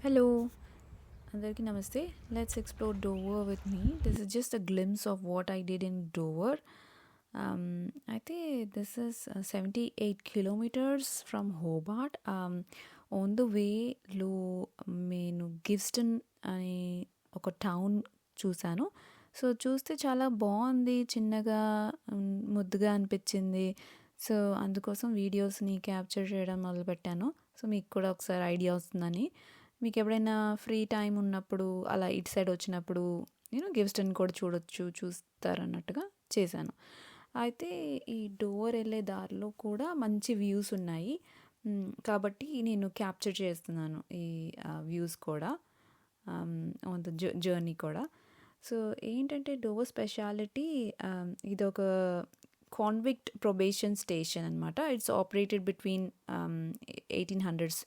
Hello! అందరికీ నమస్తే. Let's explore Dover with me. This is just a glimpse of what I did in Dover. అయితే this is 78 kilometres from Hobart. On the వేలో నేను గివ్స్టన్ అనే ఒక town చూశాను. So, చూస్తే చాలా బాగుంది. చిన్నగా ముద్దుగా అనిపించింది. సో, అందుకోసం వీడియోస్ని క్యాప్చర్ చేయడం మొదలుపెట్టాను. సో, మీకు కూడా ఒకసారి ఐడియా వస్తుందని. మీకు ఎప్పుడైనా ఫ్రీ టైం ఉన్నప్పుడు అలా ఇటు సైడ్ వచ్చినప్పుడు గివ్స్టన్ కూడా చూస్తారన్నట్టుగా చేశాను. అయితే ఈ డోవర్ వెళ్ళే దారిలో కూడా మంచి వ్యూస్ ఉన్నాయి. కాబట్టి నేను క్యాప్చర్ చేస్తున్నాను ఈ వ్యూస్ కూడా, ఆన్ ద జర్నీ కూడా. సో ఏంటంటే డోవర్ స్పెషాలిటీ, ఇదొక కాన్విక్ట్ ప్రొబేషన్ స్టేషన్ అనమాట. It's operated between 1800s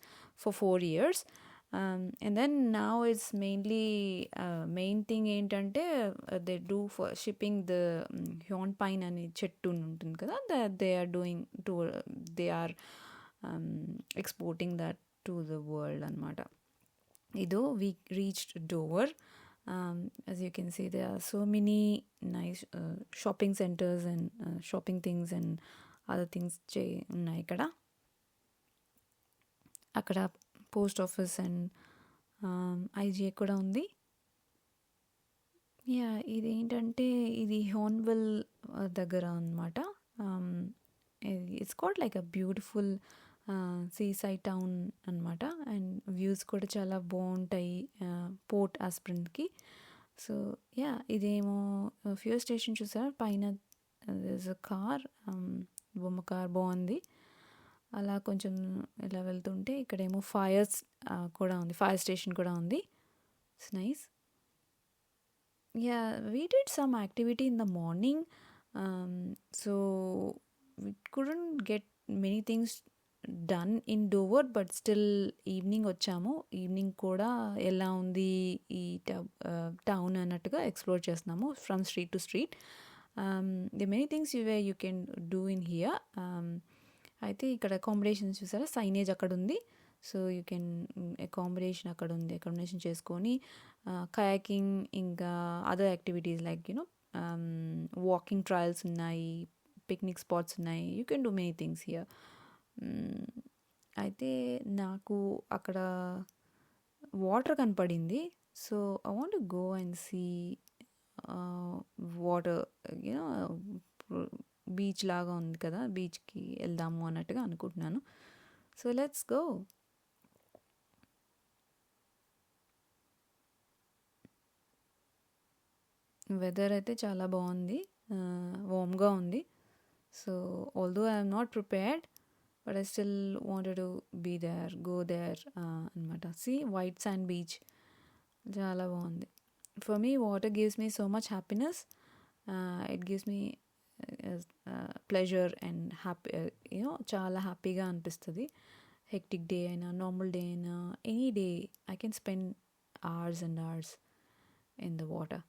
for 4 years. And then now it's mainly main thing ఏంటంటే they do for shipping the Huon pine అనే చెట్టు ఉంటుంది కదా, that they are doing to they are exporting that to the world అనమాట. ఇదో we reached Dover. As you can see, there are so many nice shopping centers and shopping things and other things ఉన్నాయి ఇక్కడ. అక్కడ post office and IGA కూడా ఉంది. Yeah, ఇదేంటంటే ఇది హార్న్విల్ దగ్గర అనమాట. It's called like a beautiful see side town అనమాట. అండ్ వ్యూస్ కూడా చాలా బాగుంటాయి పోర్ట్ ఆస్ప్రెంట్కి. సో యా, ఇదేమో ఫ్యూయల్ స్టేషన్ చూసారా పైన, కార్, బొమ్మ కార్ బాగుంది. అలా కొంచెం ఇలా వెళ్తుంటే ఇక్కడేమో ఫైర్ స్టేషన్ కూడా ఉంది. It's nice. Yeah, we did some activity in the morning. So we couldn't get many things done in Dover, but still evening వచ్చాము. ఈవినింగ్ కూడా ఎలా ఉంది ఈ టౌన్ అన్నట్టుగా ఎక్స్ప్లోర్ చేస్తున్నాము from street to street. The many things you can do in here. అయితే ఇక్కడ accommodation చూసారా, సైనేజ్ అక్కడ ఉంది. సో యూ కెన్ అకామిడేషన్ చేసుకొని కయాకింగ్, ఇంకా other activities like walking trials ఉన్నాయి, పిక్నిక్ స్పాట్స్ ఉన్నాయి. You can do many things here. అయితే నాకు అక్కడ వాటర్ కనపడింది. So I want to go and see water. Beach లాగా ఉంది కదా, బీచ్కి వెళ్దాము అన్నట్టుగా అనుకుంటున్నాను. So let's go. వెదర్ అయితే చాలా బాగుంది, వామ్గా ఉంది. So although I'm not prepared, but I still wanted to be there, go there అనమాట. సీ వైట్ శాండ్ బీచ్ చాలా బాగుంది. For me water gives me so much happiness. It gives me pleasure and happy, చాలా హ్యాపీగా అనిపిస్తుంది. Hectic day అయినా, normal day అయినా, any day I can spend hours and hours in the water.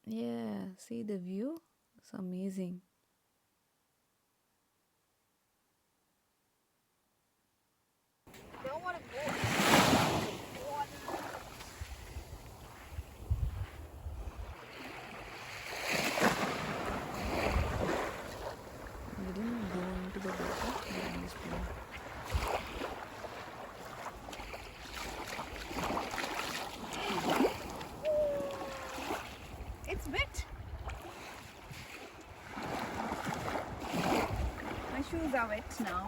Yeah, see the view? It's amazing. Don't want to go. We didn't go into the water. We just went. It's wet. My shoes are wet now.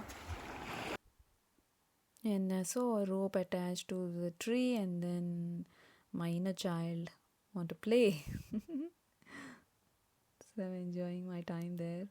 And I saw a rope attached to the tree, and then my inner child want to play. So I'm enjoying my time there.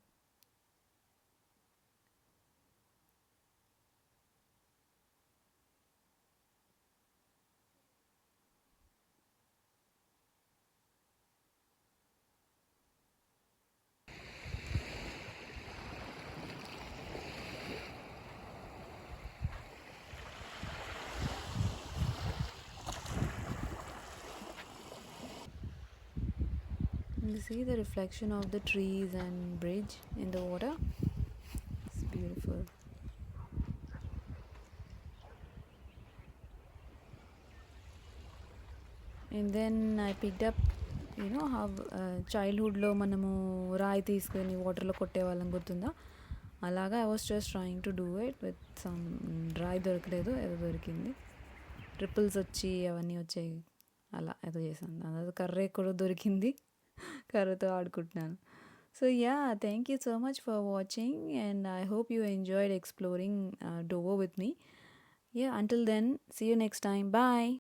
You see the reflection of the trees and bridge in the water. It's beautiful. And then I picked up how చైల్డ్హుడ్లో మనము రాయి తీసుకొని వాటర్లో కొట్టేవాళ్ళం గుర్తుందా, అలాగా I was just trying to do it with some రాయి దొరకలేదు, ఏదో దొరికింది, ట్రిపుల్స్ వచ్చి అవన్నీ వచ్చాయి, అలా ఏదో చేశాను. అదే కర్ర కూడా దొరికింది, కర్రతో ఆడుకుంటున్నాను. So yeah, thank you so much for watching and I hope you enjoyed exploring Dover with me. Yeah, until then, see you next time. Bye.